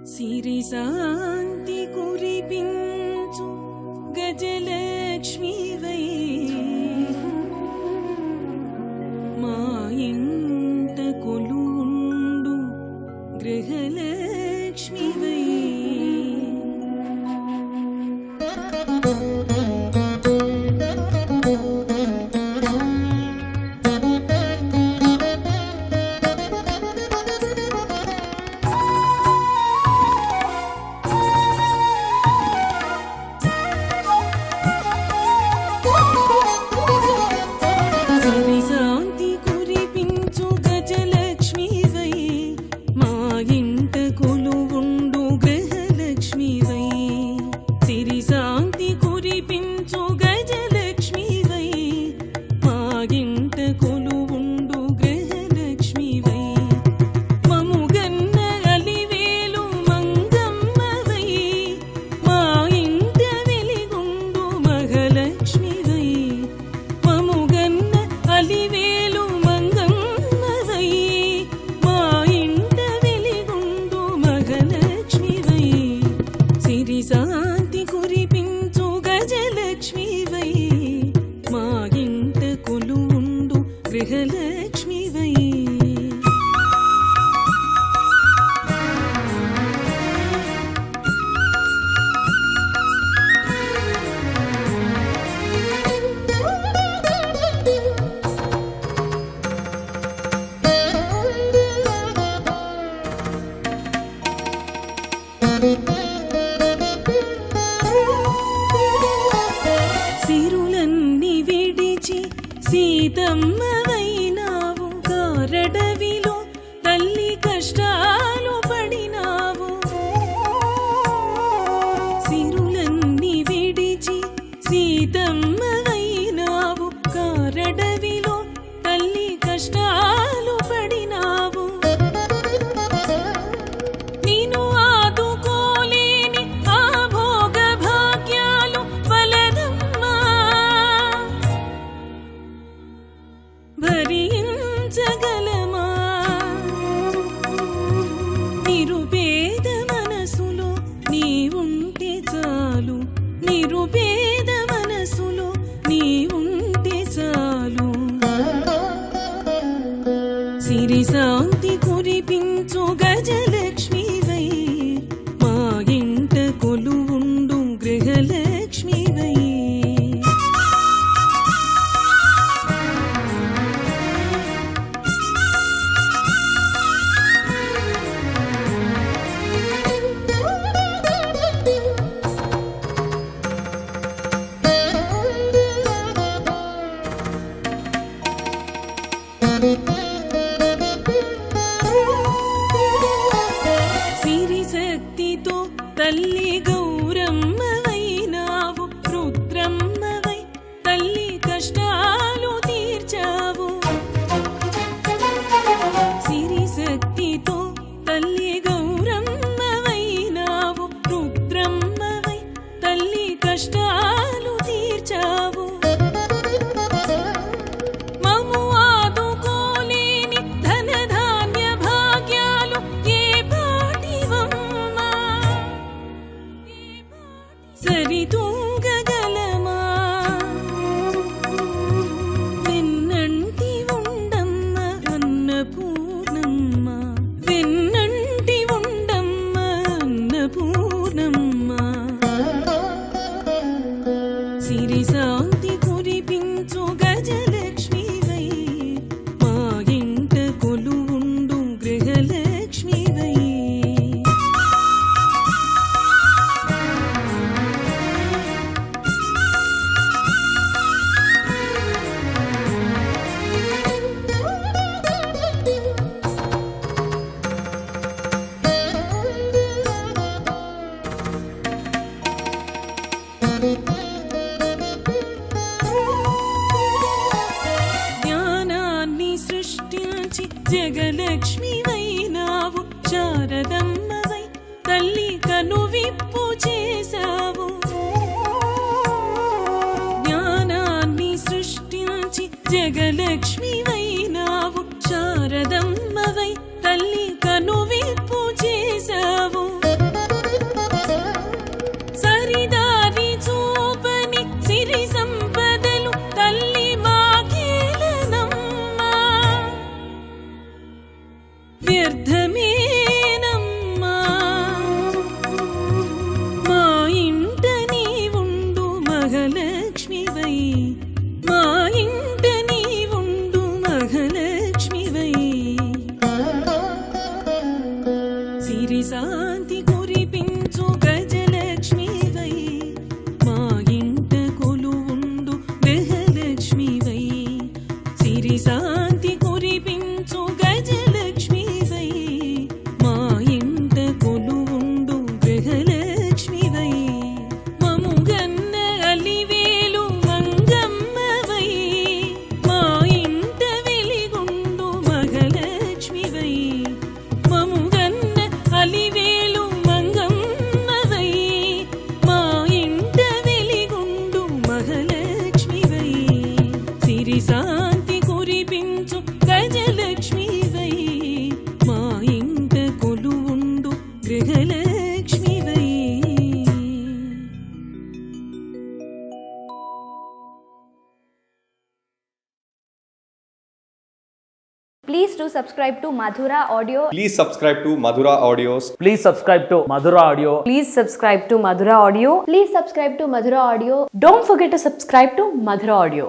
సిరి శాంతి కురిపించు గజలక్ష్మివై మా ఇంట కొలువుండు గృహలక్ష్మివై శాంతి కురిపించు గజలక్ష్మివై మా ఇంట కొలువుండు గృహలక్ష్మివై సీతమ్మవైనావు కారడవిలో తల్లి కష్టాలు పడినావు సిరులన్నీ విడిచి సీతమ్మవైనావు కారడవిలో తల్లి కష్టాలు పడినావు నీను ఆదుకోలేని ఆ భోగ భాగ్యాలు వలదమ్మా భరించగలమా నిరుపేద మనసులో నీ ఉంటే చాలు నిరుపేద మనసులో నీ ఉంటే చాలు సిరి శాంతి కురిపించు గజలక్ష్మివై మా ఇంట కొలువుండు గృహలక్ష్మివై సిరి శక్తితో తల్లి గౌరమ్మవైనావు రుద్రమ్మవై తల్లి కష్టాలు తీర్చావు సిరి శక్తితో తల్లి గౌరమ్మవైనావు రుద్రమ్మవై తల్లి కష్టాలు తీర్చావు సరితూగగలమా వెన్నంటి ఉండమ్మ అన్నపూర్ణమ్మ వెన్నంటి ఉండమ్మ అన్నపూర్ణమ్మ సిరి శాంతి కురిపించు గజలక్ష్మివై మా ఇంట కొలువుండు గృహలక్ష్మివై జ్ఞానాన్ని సృష్టించి జగలక్ష్మివైనావు శారదమ్మవై తల్లి కనువిప్పు చేశావు జ్ఞానాన్ని సృష్టించి జగలక్ష్మివైనావు శారదమ్మవై తల్లి కనువిప్పు చేశావు మహాలక్ష్మివై సిరి శాంతి కురిపించు గజలక్ష్మివై మా ఇంట కొలువుండు గృహలక్ష్మివై. Please do subscribe to Madhura Audio. Please subscribe to Madhura Audios. Please subscribe to Madhura Audio. Please subscribe to Madhura Audio. Please subscribe to Madhura Audio. Don't forget to subscribe to Madhura Audio.